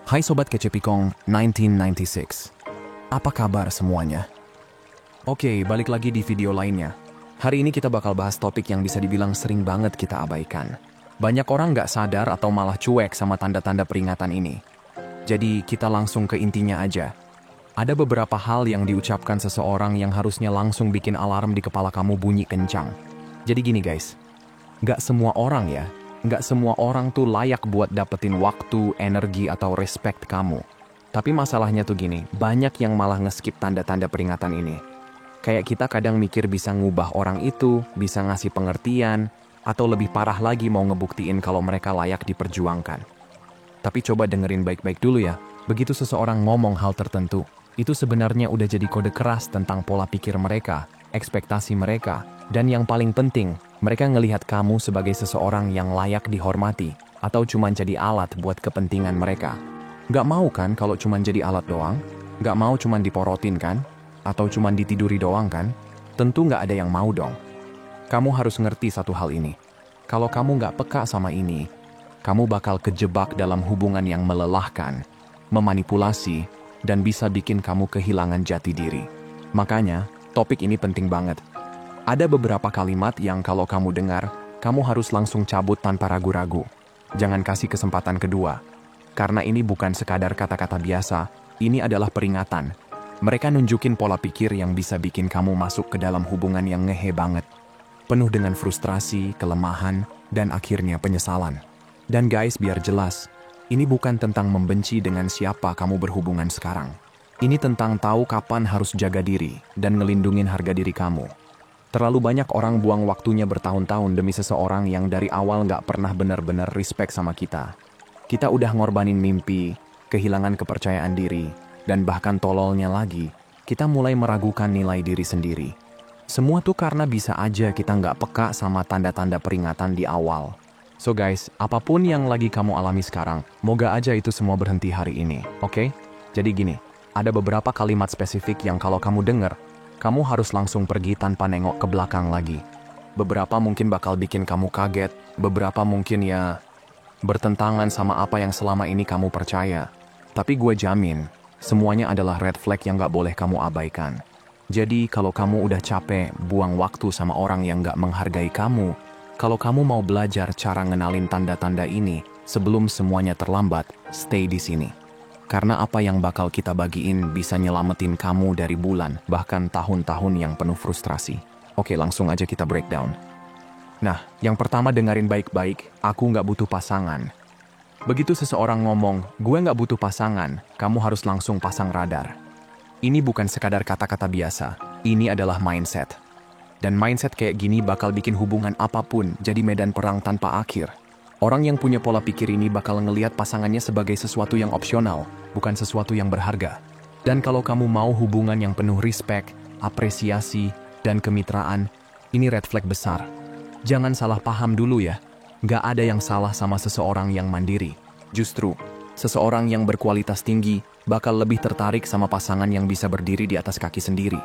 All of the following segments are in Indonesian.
Hai Sobat Kecepikong 1996. Apa kabar semuanya? Oke, balik lagi di video lainnya. Hari ini kita bakal bahas topik yang bisa dibilang sering banget kita abaikan. Banyak orang nggak sadar atau malah cuek sama tanda-tanda peringatan ini. Jadi kita langsung ke intinya aja. Ada beberapa hal yang diucapkan seseorang yang harusnya langsung bikin alarm di kepala kamu bunyi kencang. Jadi gini guys, nggak semua orang tuh layak buat dapetin waktu, energi, atau respect kamu. Tapi masalahnya tuh gini, banyak yang malah nge-skip tanda-tanda peringatan ini. Kayak kita kadang mikir bisa ngubah orang itu, bisa ngasih pengertian, atau lebih parah lagi mau ngebuktiin kalau mereka layak diperjuangkan. Tapi coba dengerin baik-baik dulu ya, begitu seseorang ngomong hal tertentu, itu sebenarnya udah jadi kode keras tentang pola pikir mereka, ekspektasi mereka, dan yang paling penting, mereka ngelihat kamu sebagai seseorang yang layak dihormati, atau cuma jadi alat buat kepentingan mereka. Gak mau kan kalau cuma jadi alat doang? Gak mau cuma diporotin kan? Atau cuma ditiduri doang kan? Tentu gak ada yang mau dong. Kamu harus ngerti satu hal ini. Kalau kamu gak peka sama ini, kamu bakal kejebak dalam hubungan yang melelahkan, memanipulasi, dan bisa bikin kamu kehilangan jati diri. Makanya, topik ini penting banget. Ada beberapa kalimat yang kalau kamu dengar, kamu harus langsung cabut tanpa ragu-ragu. Jangan kasih kesempatan kedua. Karena ini bukan sekadar kata-kata biasa, ini adalah peringatan. Mereka nunjukin pola pikir yang bisa bikin kamu masuk ke dalam hubungan yang ngehe banget. Penuh dengan frustrasi, kelemahan, dan akhirnya penyesalan. Dan guys, biar jelas, ini bukan tentang membenci dengan siapa kamu berhubungan sekarang. Ini tentang tahu kapan harus jaga diri dan ngelindungin harga diri kamu. Terlalu banyak orang buang waktunya bertahun-tahun demi seseorang yang dari awal nggak pernah benar-benar respect sama kita. Kita udah ngorbanin mimpi, kehilangan kepercayaan diri, dan bahkan tololnya lagi, kita mulai meragukan nilai diri sendiri. Semua tuh karena bisa aja kita nggak peka sama tanda-tanda peringatan di awal. So guys, apapun yang lagi kamu alami sekarang, moga aja itu semua berhenti hari ini, oke? Jadi gini, ada beberapa kalimat spesifik yang kalau kamu denger, kamu harus langsung pergi tanpa nengok ke belakang lagi. Beberapa mungkin bakal bikin kamu kaget, beberapa mungkin ya bertentangan sama apa yang selama ini kamu percaya. Tapi gue jamin, semuanya adalah red flag yang gak boleh kamu abaikan. Jadi kalau kamu udah capek buang waktu sama orang yang gak menghargai kamu, kalau kamu mau belajar cara ngenalin tanda-tanda ini sebelum semuanya terlambat, stay di sini. Karena apa yang bakal kita bagiin bisa nyelamatin kamu dari bulan, bahkan tahun-tahun yang penuh frustrasi. Oke, langsung aja kita breakdown. Nah, yang pertama dengerin baik-baik, aku nggak butuh pasangan. Begitu seseorang ngomong, gue nggak butuh pasangan, kamu harus langsung pasang radar. Ini bukan sekadar kata-kata biasa, ini adalah mindset. Dan mindset kayak gini bakal bikin hubungan apapun jadi medan perang tanpa akhir. Orang yang punya pola pikir ini bakal ngelihat pasangannya sebagai sesuatu yang opsional, bukan sesuatu yang berharga. Dan kalau kamu mau hubungan yang penuh respect, apresiasi, dan kemitraan, ini red flag besar. Jangan salah paham dulu ya, gak ada yang salah sama seseorang yang mandiri. Justru, seseorang yang berkualitas tinggi bakal lebih tertarik sama pasangan yang bisa berdiri di atas kaki sendiri.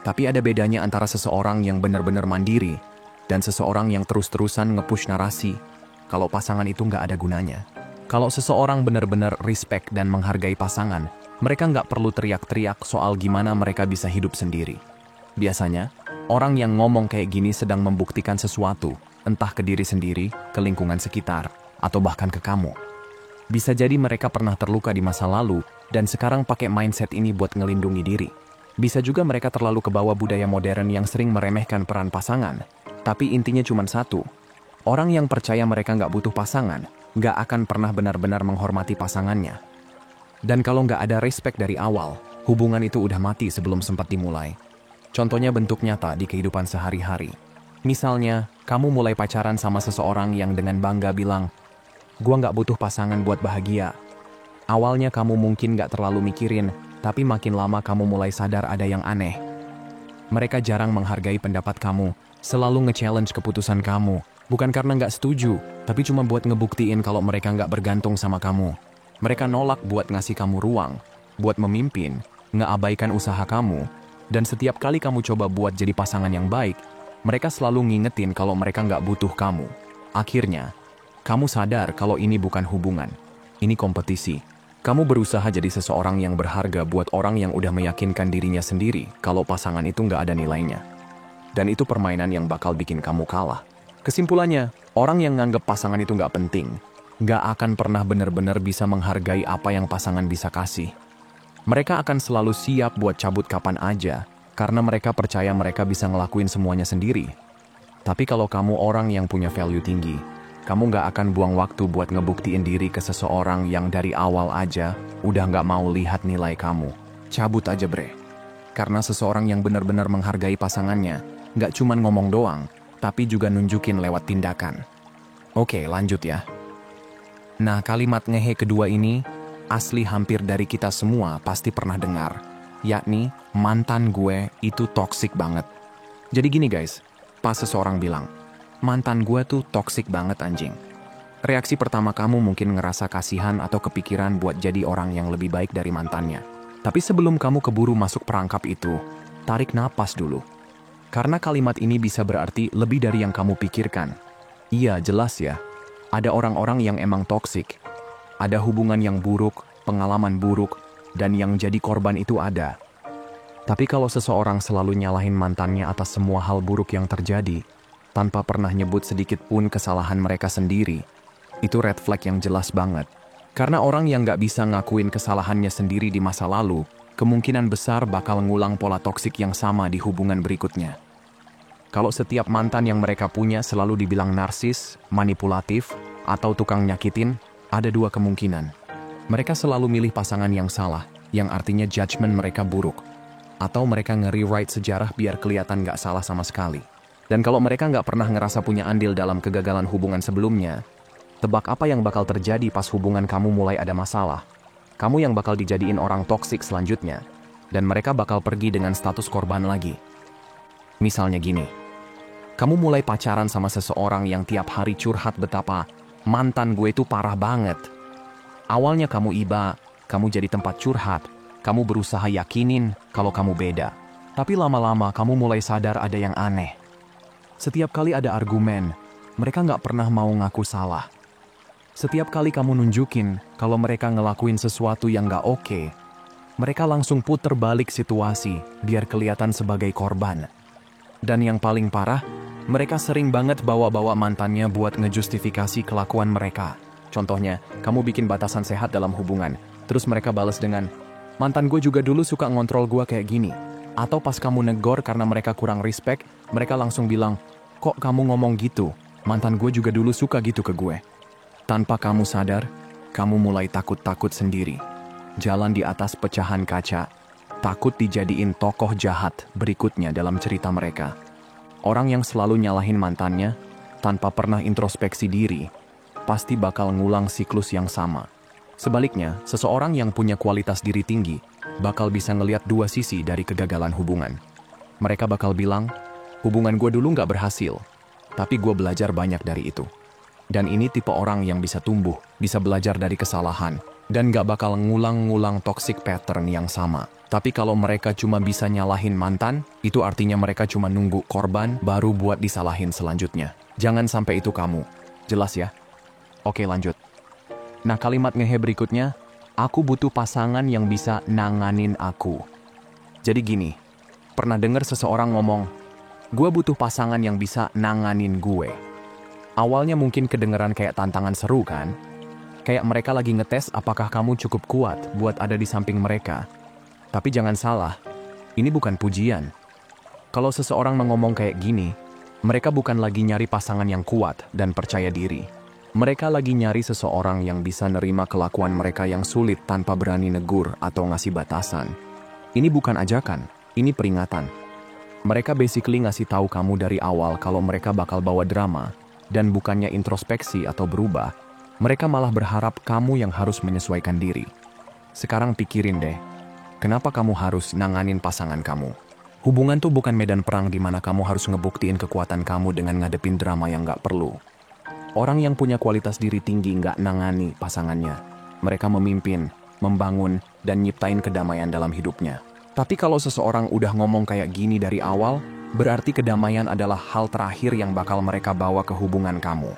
Tapi ada bedanya antara seseorang yang benar-benar mandiri dan seseorang yang terus-terusan nge-push narasi kalau pasangan itu nggak ada gunanya. Kalau seseorang benar-benar respect dan menghargai pasangan, mereka nggak perlu teriak-teriak soal gimana mereka bisa hidup sendiri. Biasanya, orang yang ngomong kayak gini sedang membuktikan sesuatu, entah ke diri sendiri, ke lingkungan sekitar, atau bahkan ke kamu. Bisa jadi mereka pernah terluka di masa lalu, dan sekarang pakai mindset ini buat ngelindungi diri. Bisa juga mereka terlalu kebawa budaya modern yang sering meremehkan peran pasangan. Tapi intinya cuma satu. Orang yang percaya mereka nggak butuh pasangan, nggak akan pernah benar-benar menghormati pasangannya. Dan kalau nggak ada respect dari awal, hubungan itu udah mati sebelum sempat dimulai. Contohnya bentuk nyata di kehidupan sehari-hari. Misalnya, kamu mulai pacaran sama seseorang yang dengan bangga bilang, "Gua nggak butuh pasangan buat bahagia." Awalnya kamu mungkin nggak terlalu mikirin, tapi makin lama kamu mulai sadar ada yang aneh. Mereka jarang menghargai pendapat kamu, selalu nge-challenge keputusan kamu. Bukan karena nggak setuju, tapi cuma buat ngebuktiin kalau mereka nggak bergantung sama kamu. Mereka nolak buat ngasih kamu ruang, buat memimpin, ngeabaikan usaha kamu, dan setiap kali kamu coba buat jadi pasangan yang baik, mereka selalu ngingetin kalau mereka nggak butuh kamu. Akhirnya, kamu sadar kalau ini bukan hubungan, ini kompetisi. Kamu berusaha jadi seseorang yang berharga buat orang yang udah meyakinkan dirinya sendiri kalau pasangan itu nggak ada nilainya. Dan itu permainan yang bakal bikin kamu kalah. Kesimpulannya, orang yang nganggep pasangan itu nggak penting, nggak akan pernah benar-benar bisa menghargai apa yang pasangan bisa kasih. Mereka akan selalu siap buat cabut kapan aja, karena mereka percaya mereka bisa ngelakuin semuanya sendiri. Tapi kalau kamu orang yang punya value tinggi, kamu nggak akan buang waktu buat ngebuktiin diri ke seseorang yang dari awal aja udah nggak mau lihat nilai kamu. Cabut aja bre. Karena seseorang yang benar-benar menghargai pasangannya, nggak cuman ngomong doang, tapi juga nunjukin lewat tindakan. Oke, lanjut ya. Nah, kalimat ngehe kedua ini asli hampir dari kita semua pasti pernah dengar, yakni mantan gue itu toksik banget. Jadi gini guys, pas seseorang bilang, mantan gue tuh toksik banget anjing. Reaksi pertama kamu mungkin ngerasa kasihan atau kepikiran buat jadi orang yang lebih baik dari mantannya. Tapi sebelum kamu keburu masuk perangkap itu, tarik napas dulu. Karena kalimat ini bisa berarti lebih dari yang kamu pikirkan. Iya, jelas ya. Ada orang-orang yang emang toksik. Ada hubungan yang buruk, pengalaman buruk, dan yang jadi korban itu ada. Tapi kalau seseorang selalu nyalahin mantannya atas semua hal buruk yang terjadi, tanpa pernah nyebut sedikit pun kesalahan mereka sendiri, itu red flag yang jelas banget. Karena orang yang nggak bisa ngakuin kesalahannya sendiri di masa lalu, kemungkinan besar bakal ngulang pola toksik yang sama di hubungan berikutnya. Kalau setiap mantan yang mereka punya selalu dibilang narsis, manipulatif, atau tukang nyakitin, ada dua kemungkinan. Mereka selalu milih pasangan yang salah, yang artinya judgement mereka buruk. Atau mereka nge-rewrite sejarah biar kelihatan nggak salah sama sekali. Dan kalau mereka nggak pernah ngerasa punya andil dalam kegagalan hubungan sebelumnya, tebak apa yang bakal terjadi pas hubungan kamu mulai ada masalah? Kamu yang bakal dijadiin orang toksik selanjutnya, dan mereka bakal pergi dengan status korban lagi. Misalnya gini, kamu mulai pacaran sama seseorang yang tiap hari curhat betapa mantan gue itu parah banget. Awalnya kamu iba, kamu jadi tempat curhat, kamu berusaha yakinin kalau kamu beda. Tapi lama-lama kamu mulai sadar ada yang aneh. Setiap kali ada argumen, mereka nggak pernah mau ngaku salah. Setiap kali kamu nunjukin kalau mereka ngelakuin sesuatu yang nggak oke, mereka langsung puter balik situasi biar kelihatan sebagai korban. Dan yang paling parah, mereka sering banget bawa-bawa mantannya buat ngejustifikasi kelakuan mereka. Contohnya, kamu bikin batasan sehat dalam hubungan, terus mereka balas dengan, mantan gue juga dulu suka ngontrol gue kayak gini. Atau pas kamu negor karena mereka kurang respect, mereka langsung bilang, kok kamu ngomong gitu? Mantan gue juga dulu suka gitu ke gue. Tanpa kamu sadar, kamu mulai takut-takut sendiri. Jalan di atas pecahan kaca, takut dijadiin tokoh jahat berikutnya dalam cerita mereka. Orang yang selalu nyalahin mantannya, tanpa pernah introspeksi diri, pasti bakal ngulang siklus yang sama. Sebaliknya, seseorang yang punya kualitas diri tinggi, bakal bisa ngelihat dua sisi dari kegagalan hubungan. Mereka bakal bilang, hubungan gue dulu nggak berhasil, tapi gue belajar banyak dari itu. Dan ini tipe orang yang bisa tumbuh, bisa belajar dari kesalahan, dan gak bakal ngulang-ngulang toxic pattern yang sama. Tapi kalau mereka cuma bisa nyalahin mantan, itu artinya mereka cuma nunggu korban baru buat disalahin selanjutnya. Jangan sampai itu kamu. Jelas ya? Oke, lanjut. Nah, kalimat ngehe berikutnya, aku butuh pasangan yang bisa nanganin aku. Jadi gini, pernah dengar seseorang ngomong, gue butuh pasangan yang bisa nanganin gue. Awalnya mungkin kedengeran kayak tantangan seru kan? Kayak mereka lagi ngetes apakah kamu cukup kuat buat ada di samping mereka. Tapi jangan salah, ini bukan pujian. Kalau seseorang ngomong kayak gini, mereka bukan lagi nyari pasangan yang kuat dan percaya diri. Mereka lagi nyari seseorang yang bisa nerima kelakuan mereka yang sulit tanpa berani negur atau ngasih batasan. Ini bukan ajakan, ini peringatan. Mereka basically ngasih tahu kamu dari awal kalau mereka bakal bawa drama. Dan bukannya introspeksi atau berubah, mereka malah berharap kamu yang harus menyesuaikan diri. Sekarang pikirin deh, kenapa kamu harus nanganin pasangan kamu? Hubungan tuh bukan medan perang di mana kamu harus ngebuktiin kekuatan kamu dengan ngadepin drama yang gak perlu. Orang yang punya kualitas diri tinggi gak nangani pasangannya. Mereka memimpin, membangun, dan nyiptain kedamaian dalam hidupnya. Tapi kalau seseorang udah ngomong kayak gini dari awal, berarti kedamaian adalah hal terakhir yang bakal mereka bawa ke hubungan kamu.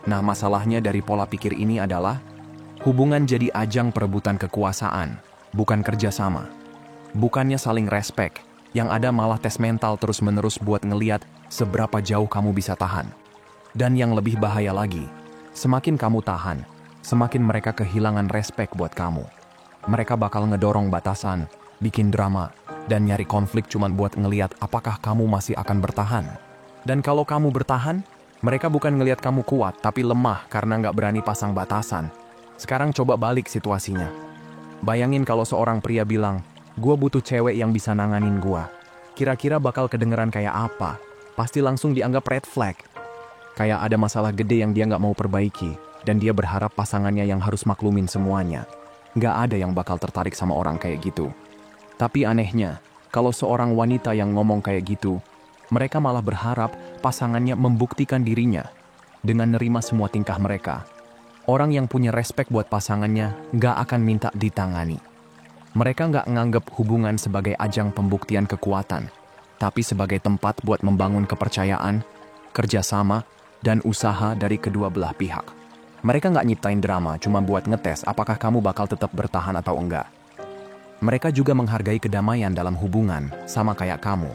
Nah, masalahnya dari pola pikir ini adalah, Hubungan jadi ajang perebutan kekuasaan, bukan kerjasama. Bukannya saling respek, yang ada malah tes mental terus-menerus buat ngeliat seberapa jauh kamu bisa tahan. Dan yang lebih bahaya lagi, semakin kamu tahan, semakin mereka kehilangan respek buat kamu. Mereka bakal ngedorong batasan, bikin drama, dan nyari konflik cuma buat ngeliat apakah kamu masih akan bertahan. Dan kalau kamu bertahan, mereka bukan ngeliat kamu kuat, tapi lemah karena nggak berani pasang batasan. Sekarang coba balik situasinya. Bayangin kalau seorang pria bilang, "Gua butuh cewek yang bisa nanganin gua." Kira-kira bakal kedengeran kayak apa? Pasti langsung dianggap red flag. Kayak ada masalah gede yang dia nggak mau perbaiki, dan dia berharap pasangannya yang harus maklumin semuanya. Nggak ada yang bakal tertarik sama orang kayak gitu. Tapi anehnya, kalau seorang wanita yang ngomong kayak gitu, mereka malah berharap pasangannya membuktikan dirinya dengan nerima semua tingkah mereka. Orang yang punya respek buat pasangannya nggak akan minta ditangani. Mereka nggak nganggep hubungan sebagai ajang pembuktian kekuatan, tapi sebagai tempat buat membangun kepercayaan, kerjasama, dan usaha dari kedua belah pihak. Mereka nggak nyiptain drama cuma buat ngetes apakah kamu bakal tetap bertahan atau enggak. Mereka juga menghargai kedamaian dalam hubungan, sama kayak kamu.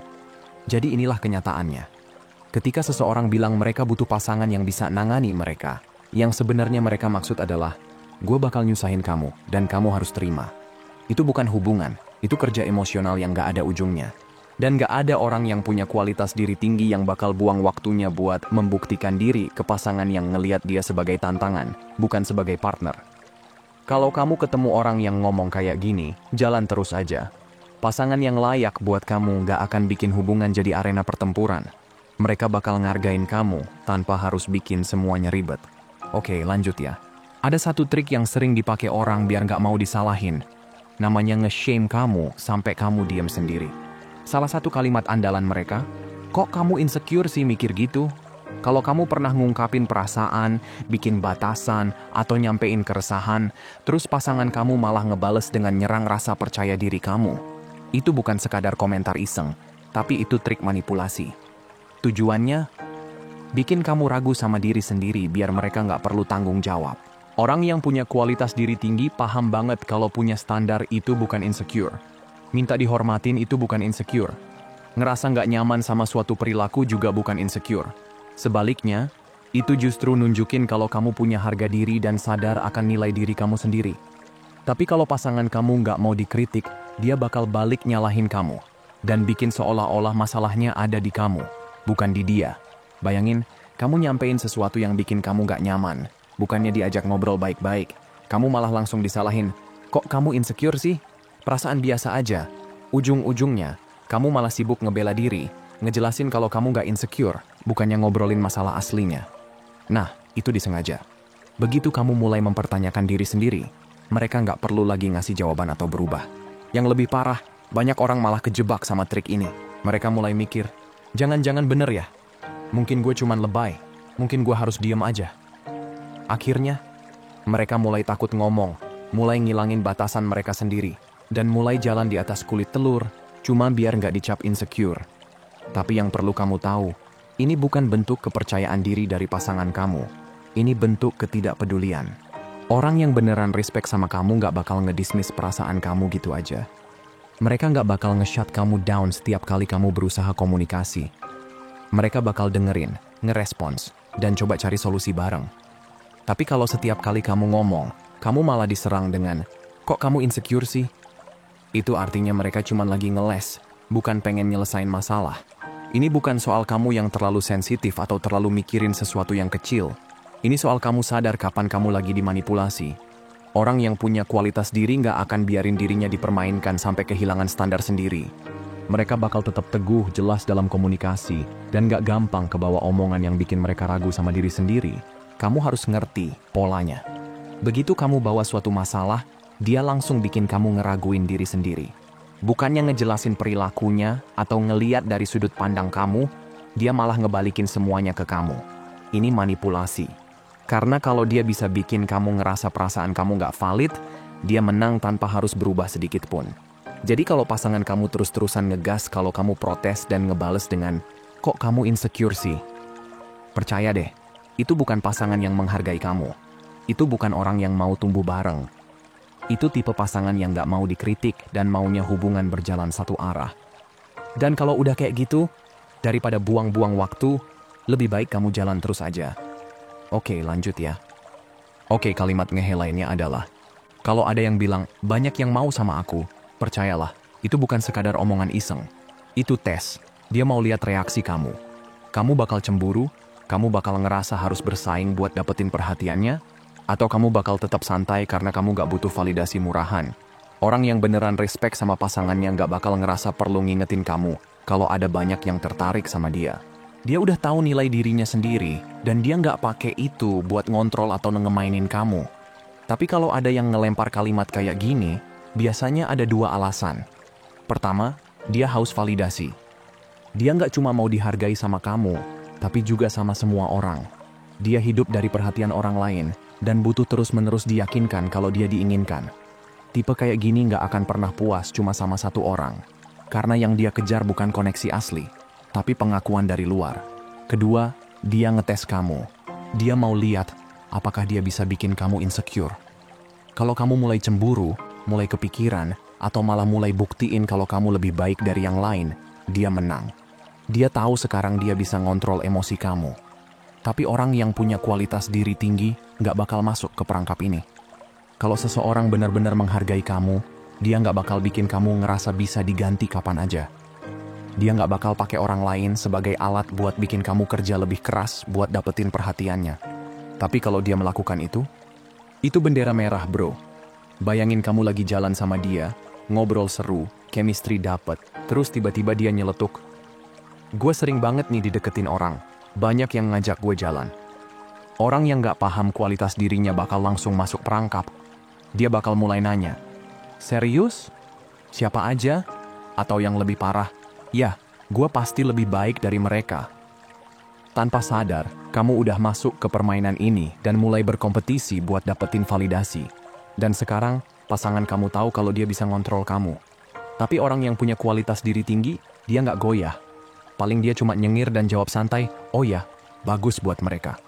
Jadi inilah kenyataannya. Ketika seseorang bilang mereka butuh pasangan yang bisa nangani mereka, yang sebenarnya mereka maksud adalah, "Gue bakal nyusahin kamu, dan kamu harus terima." Itu bukan hubungan, itu kerja emosional yang gak ada ujungnya. Dan gak ada orang yang punya kualitas diri tinggi yang bakal buang waktunya buat membuktikan diri ke pasangan yang ngeliat dia sebagai tantangan, bukan sebagai partner. Kalau kamu ketemu orang yang ngomong kayak gini, jalan terus aja. Pasangan yang layak buat kamu gak akan bikin hubungan jadi arena pertempuran. Mereka bakal ngargain kamu tanpa harus bikin semuanya ribet. Oke, lanjut ya. Ada satu trik yang sering dipakai orang biar gak mau disalahin. Namanya nge-shame kamu sampai kamu diam sendiri. Salah satu kalimat andalan mereka, "Kok kamu insecure sih mikir gitu?" Kalau kamu pernah ngungkapin perasaan, bikin batasan, atau nyampein keresahan, terus pasangan kamu malah ngebales dengan nyerang rasa percaya diri kamu. Itu bukan sekadar komentar iseng, tapi itu trik manipulasi. Tujuannya, bikin kamu ragu sama diri sendiri biar mereka nggak perlu tanggung jawab. Orang yang punya kualitas diri tinggi paham banget kalau punya standar itu bukan insecure. Minta dihormatin itu bukan insecure. Ngerasa nggak nyaman sama suatu perilaku juga bukan insecure. Sebaliknya, itu justru nunjukin kalau kamu punya harga diri dan sadar akan nilai diri kamu sendiri. Tapi kalau pasangan kamu nggak mau dikritik, dia bakal balik nyalahin kamu. Dan bikin seolah-olah masalahnya ada di kamu, bukan di dia. Bayangin, kamu nyampein sesuatu yang bikin kamu gak nyaman. Bukannya diajak ngobrol baik-baik, kamu malah langsung disalahin. "Kok kamu insecure sih? Perasaan biasa aja." Ujung-ujungnya, kamu malah sibuk ngebela diri, ngejelasin kalau kamu gak insecure, bukannya ngobrolin masalah aslinya. Nah, itu disengaja. Begitu kamu mulai mempertanyakan diri sendiri, mereka gak perlu lagi ngasih jawaban atau berubah. Yang lebih parah, banyak orang malah kejebak sama trik ini. Mereka mulai mikir, "Jangan-jangan bener ya? Mungkin gue cuman lebay, mungkin gue harus diem aja." Akhirnya, mereka mulai takut ngomong, mulai ngilangin batasan mereka sendiri, dan mulai jalan di atas kulit telur, cuma biar nggak dicap insecure. Tapi yang perlu kamu tahu, ini bukan bentuk kepercayaan diri dari pasangan kamu. Ini bentuk ketidakpedulian. Orang yang beneran respect sama kamu nggak bakal ngedismiss perasaan kamu gitu aja. Mereka nggak bakal nge-shut kamu down setiap kali kamu berusaha komunikasi. Mereka bakal dengerin, ngerespons, dan coba cari solusi bareng. Tapi kalau setiap kali kamu ngomong, kamu malah diserang dengan, "Kok kamu insecure sih?" Itu artinya mereka cuma lagi ngeles, bukan pengen nyelesain masalah. Ini bukan soal kamu yang terlalu sensitif atau terlalu mikirin sesuatu yang kecil. Ini soal kamu sadar kapan kamu lagi dimanipulasi. Orang yang punya kualitas diri nggak akan biarin dirinya dipermainkan sampai kehilangan standar sendiri. Mereka bakal tetap teguh, jelas dalam komunikasi, dan gak gampang kebawa omongan yang bikin mereka ragu sama diri sendiri. Kamu harus ngerti polanya. Begitu kamu bawa suatu masalah, dia langsung bikin kamu ngeraguin diri sendiri. Bukannya ngejelasin perilakunya atau ngeliat dari sudut pandang kamu, dia malah ngebalikin semuanya ke kamu. Ini manipulasi. Karena kalau dia bisa bikin kamu ngerasa perasaan kamu gak valid, dia menang tanpa harus berubah sedikit pun. Jadi kalau pasangan kamu terus-terusan ngegas kalau kamu protes dan ngebales dengan, "Kok kamu insecure sih?" Percaya deh, itu bukan pasangan yang menghargai kamu. Itu bukan orang yang mau tumbuh bareng. Itu tipe pasangan yang gak mau dikritik dan maunya hubungan berjalan satu arah. Dan kalau udah kayak gitu, daripada buang-buang waktu, lebih baik kamu jalan terus aja. Oke, lanjut ya. Oke, kalimat ngehe lainnya adalah, kalau ada yang bilang, banyak yang mau sama aku, percayalah, itu bukan sekadar omongan iseng. Itu tes. Dia mau lihat reaksi kamu. Kamu bakal cemburu, kamu bakal ngerasa harus bersaing buat dapetin perhatiannya, atau kamu bakal tetap santai karena kamu gak butuh validasi murahan. Orang yang beneran respect sama pasangannya gak bakal ngerasa perlu ngingetin kamu kalau ada banyak yang tertarik sama dia. Dia udah tahu nilai dirinya sendiri, dan dia gak pakai itu buat ngontrol atau ngemainin kamu. Tapi kalau ada yang ngelempar kalimat kayak gini, biasanya ada dua alasan. Pertama, dia haus validasi. Dia gak cuma mau dihargai sama kamu, tapi juga sama semua orang. Dia hidup dari perhatian orang lain, dan butuh terus-menerus diyakinkan kalau dia diinginkan. Tipe kayak gini gak akan pernah puas cuma sama satu orang. Karena yang dia kejar bukan koneksi asli, tapi pengakuan dari luar. Kedua, dia ngetes kamu. Dia mau lihat apakah dia bisa bikin kamu insecure. Kalau kamu mulai cemburu, mulai kepikiran, atau malah mulai buktiin kalau kamu lebih baik dari yang lain, dia menang. Dia tahu sekarang dia bisa ngontrol emosi kamu. Tapi orang yang punya kualitas diri tinggi nggak bakal masuk ke perangkap ini. Kalau seseorang benar-benar menghargai kamu, dia nggak bakal bikin kamu ngerasa bisa diganti kapan aja. Dia nggak bakal pakai orang lain sebagai alat buat bikin kamu kerja lebih keras buat dapetin perhatiannya. Tapi kalau dia melakukan itu bendera merah bro. Bayangin kamu lagi jalan sama dia, ngobrol seru, chemistry dapet, terus tiba-tiba dia nyeletuk. Gue sering banget nih dideketin orang. Banyak yang ngajak gue jalan. Orang yang gak paham kualitas dirinya bakal langsung masuk perangkap. Dia bakal mulai nanya, serius? Siapa aja? Atau yang lebih parah, ya, gue pasti lebih baik dari mereka. Tanpa sadar, kamu udah masuk ke permainan ini dan mulai berkompetisi buat dapetin validasi. Dan sekarang, pasangan kamu tahu kalau dia bisa ngontrol kamu. Tapi orang yang punya kualitas diri tinggi, dia gak goyah. Paling dia cuma nyengir dan jawab santai, oh ya, bagus buat mereka.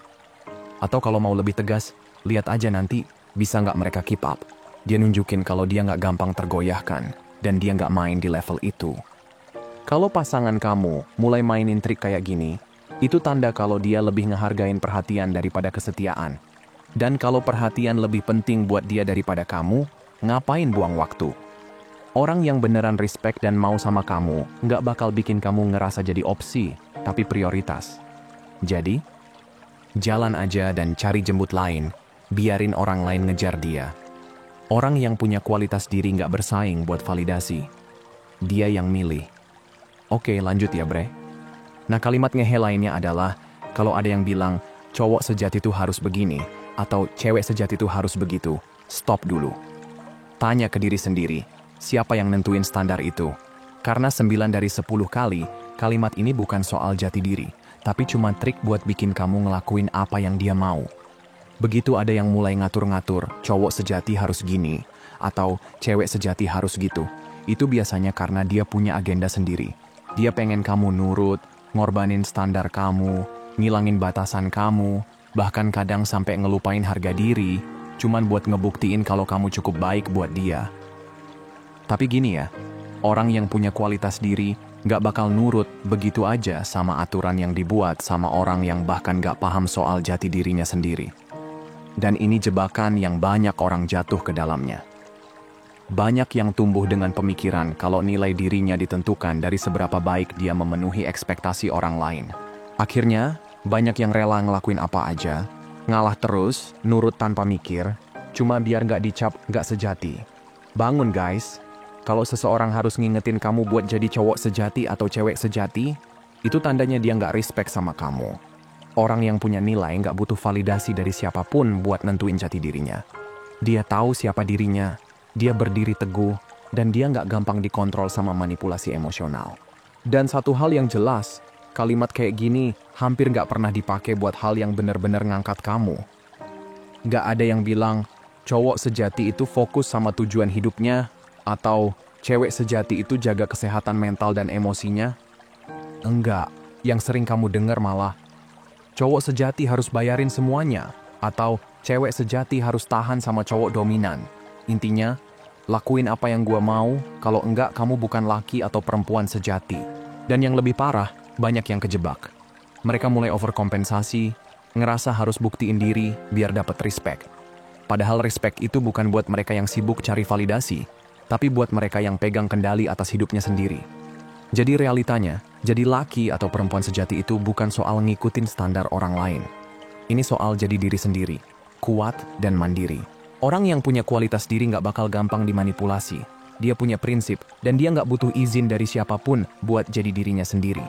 Atau kalau mau lebih tegas, lihat aja nanti bisa nggak mereka keep up. Dia nunjukin kalau dia nggak gampang tergoyahkan, dan dia nggak main di level itu. Kalau pasangan kamu mulai mainin trik kayak gini, itu tanda kalau dia lebih ngehargain perhatian daripada kesetiaan. Dan kalau perhatian lebih penting buat dia daripada kamu, ngapain buang waktu? Orang yang beneran respect dan mau sama kamu nggak bakal bikin kamu ngerasa jadi opsi, tapi prioritas. Jadi, jalan aja dan cari jemput lain, biarin orang lain ngejar dia. Orang yang punya kualitas diri nggak bersaing buat validasi. Dia yang milih. Oke, lanjut ya bre. Nah kalimat ngehe lainnya adalah, kalau ada yang bilang, cowok sejati itu harus begini, atau cewek sejati itu harus begitu, stop dulu. Tanya ke diri sendiri. Siapa yang nentuin standar itu? Karena 9 dari 10 kali, kalimat ini bukan soal jati diri, tapi cuma trik buat bikin kamu ngelakuin apa yang dia mau. Begitu ada yang mulai ngatur-ngatur, cowok sejati harus gini, atau cewek sejati harus gitu, itu biasanya karena dia punya agenda sendiri. Dia pengen kamu nurut, ngorbanin standar kamu, ngilangin batasan kamu, bahkan kadang sampai ngelupain harga diri, cuman buat ngebuktiin kalau kamu cukup baik buat dia. Tapi gini ya, orang yang punya kualitas diri nggak bakal nurut begitu aja sama aturan yang dibuat sama orang yang bahkan nggak paham soal jati dirinya sendiri. Dan ini jebakan yang banyak orang jatuh ke dalamnya. Banyak yang tumbuh dengan pemikiran kalau nilai dirinya ditentukan dari seberapa baik dia memenuhi ekspektasi orang lain. Akhirnya, banyak yang rela ngelakuin apa aja, ngalah terus, nurut tanpa mikir, cuma biar nggak dicap nggak sejati. Bangun guys! Kalau seseorang harus ngingetin kamu buat jadi cowok sejati atau cewek sejati, itu tandanya dia nggak respect sama kamu. Orang yang punya nilai nggak butuh validasi dari siapapun buat nentuin jati dirinya. Dia tahu siapa dirinya, dia berdiri teguh, dan dia nggak gampang dikontrol sama manipulasi emosional. Dan satu hal yang jelas, kalimat kayak gini hampir nggak pernah dipakai buat hal yang benar-benar ngangkat kamu. Nggak ada yang bilang, cowok sejati itu fokus sama tujuan hidupnya, atau cewek sejati itu jaga kesehatan mental dan emosinya. Enggak, yang sering kamu dengar malah, cowok sejati harus bayarin semuanya, atau Cewek sejati harus tahan sama cowok dominan. Intinya, lakuin apa yang gua mau, kalau enggak kamu bukan laki atau perempuan sejati. Dan yang lebih parah, banyak yang kejebak. Mereka mulai overkompensasi, ngerasa harus buktiin diri biar dapat respect. Padahal respect itu bukan buat mereka yang sibuk cari validasi, tapi buat mereka yang pegang kendali atas hidupnya sendiri. Jadi realitanya, jadi laki atau perempuan sejati itu bukan soal ngikutin standar orang lain. Ini soal jadi diri sendiri, kuat dan mandiri. Orang yang punya kualitas diri nggak bakal gampang dimanipulasi. Dia punya prinsip, dan dia nggak butuh izin dari siapapun buat jadi dirinya sendiri.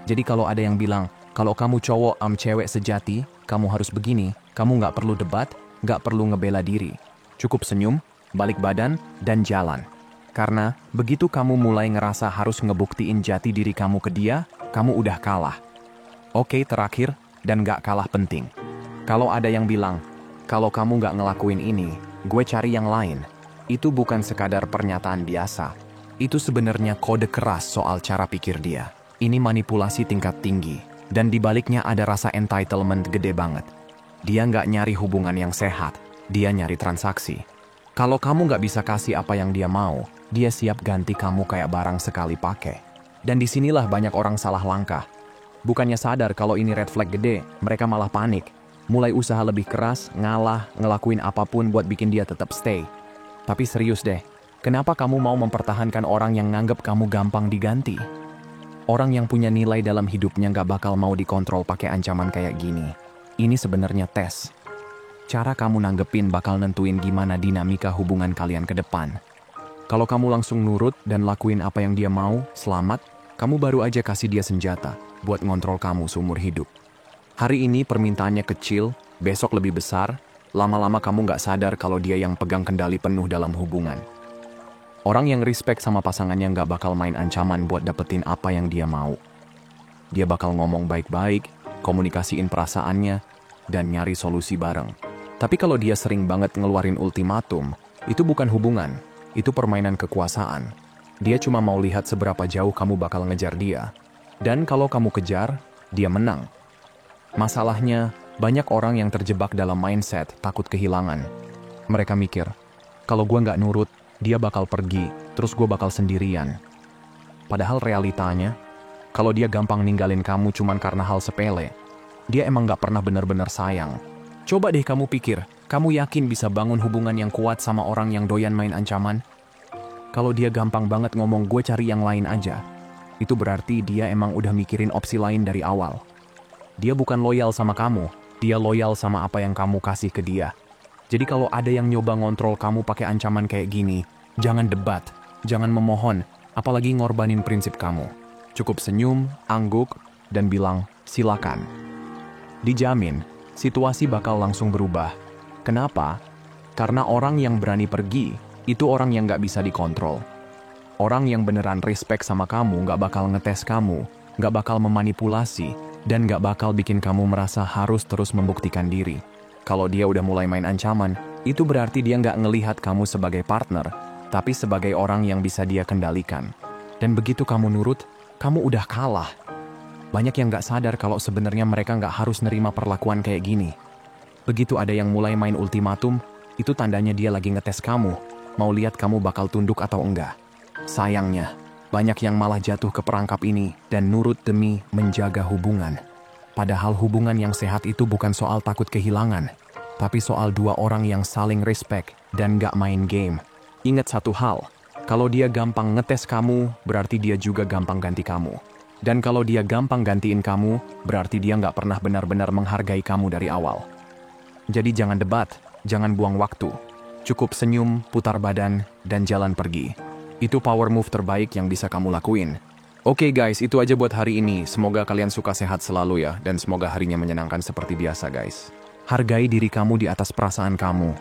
Jadi kalau ada yang bilang, kalau kamu cowok cewek sejati, kamu harus begini, kamu nggak perlu debat, nggak perlu ngebela diri. Cukup senyum, balik badan, dan jalan. Karena begitu kamu mulai ngerasa harus ngebuktiin jati diri kamu ke dia, kamu udah kalah. Oke, terakhir, dan nggak kalah penting. Kalau ada yang bilang, kalau kamu nggak ngelakuin ini, gue cari yang lain. Itu bukan sekadar pernyataan biasa. Itu sebenarnya kode keras soal cara pikir dia. Ini manipulasi tingkat tinggi. Dan dibaliknya ada rasa entitlement gede banget. Dia nggak nyari hubungan yang sehat. Dia nyari transaksi. Kalau kamu nggak bisa kasih apa yang dia mau, dia siap ganti kamu kayak barang sekali pakai. Dan disinilah banyak orang salah langkah. Bukannya sadar kalau ini red flag gede, mereka malah panik. Mulai usaha lebih keras, ngalah, ngelakuin apapun buat bikin dia tetap stay. Tapi serius deh, kenapa kamu mau mempertahankan orang yang nganggep kamu gampang diganti? Orang yang punya nilai dalam hidupnya nggak bakal mau dikontrol pakai ancaman kayak gini. Ini sebenarnya tes. Cara kamu nanggepin bakal nentuin gimana dinamika hubungan kalian ke depan. Kalau kamu langsung nurut dan lakuin apa yang dia mau, selamat, kamu baru aja kasih dia senjata buat ngontrol kamu seumur hidup. Hari ini permintaannya kecil, besok lebih besar, lama-lama kamu nggak sadar kalau dia yang pegang kendali penuh dalam hubungan. Orang yang respect sama pasangannya nggak bakal main ancaman buat dapetin apa yang dia mau. Dia bakal ngomong baik-baik, komunikasiin perasaannya, dan nyari solusi bareng. Tapi kalau dia sering banget ngeluarin ultimatum, itu bukan hubungan, itu permainan kekuasaan. Dia cuma mau lihat seberapa jauh kamu bakal ngejar dia. Dan kalau kamu kejar, dia menang. Masalahnya, banyak orang yang terjebak dalam mindset takut kehilangan. Mereka mikir, kalau gue nggak nurut, dia bakal pergi, terus gue bakal sendirian. Padahal realitanya, kalau dia gampang ninggalin kamu cuman karena hal sepele, dia emang nggak pernah benar-benar sayang. Coba deh kamu pikir, kamu yakin bisa bangun hubungan yang kuat sama orang yang doyan main ancaman? Kalau dia gampang banget ngomong gue cari yang lain aja, itu berarti dia emang udah mikirin opsi lain dari awal. Dia bukan loyal sama kamu, dia loyal sama apa yang kamu kasih ke dia. Jadi kalau ada yang nyoba ngontrol kamu pakai ancaman kayak gini, jangan debat, jangan memohon, apalagi ngorbanin prinsip kamu. Cukup senyum, angguk, dan bilang, silakan. Dijamin, situasi bakal langsung berubah. Kenapa? Karena orang yang berani pergi, itu orang yang nggak bisa dikontrol. Orang yang beneran respect sama kamu nggak bakal ngetes kamu, nggak bakal memanipulasi, dan gak bakal bikin kamu merasa harus terus membuktikan diri. Kalau dia udah mulai main ancaman, itu berarti dia gak ngelihat kamu sebagai partner, tapi sebagai orang yang bisa dia kendalikan. Dan begitu kamu nurut, kamu udah kalah. Banyak yang gak sadar kalau sebenarnya mereka gak harus nerima perlakuan kayak gini. Begitu ada yang mulai main ultimatum, itu tandanya dia lagi ngetes kamu, mau lihat kamu bakal tunduk atau enggak. Sayangnya, banyak yang malah jatuh ke perangkap ini dan nurut demi menjaga hubungan. Padahal hubungan yang sehat itu bukan soal takut kehilangan, tapi soal dua orang yang saling respect dan gak main game. Ingat satu hal, kalau dia gampang ngetes kamu, berarti dia juga gampang ganti kamu. Dan kalau dia gampang gantiin kamu, berarti dia gak pernah benar-benar menghargai kamu dari awal. Jadi jangan debat, jangan buang waktu. Cukup senyum, putar badan, dan jalan pergi. Itu power move terbaik yang bisa kamu lakuin. Oke guys, itu aja buat hari ini. Semoga kalian suka sehat selalu ya, dan semoga harinya menyenangkan seperti biasa guys. Hargai diri kamu di atas perasaan kamu.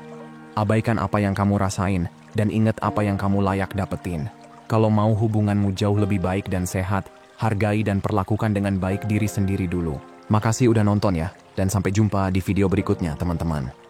Abaikan apa yang kamu rasain, dan ingat apa yang kamu layak dapetin. Kalau mau hubunganmu jauh lebih baik dan sehat, hargai dan perlakukan dengan baik diri sendiri dulu. Makasih udah nonton ya, dan sampai jumpa di video berikutnya teman-teman.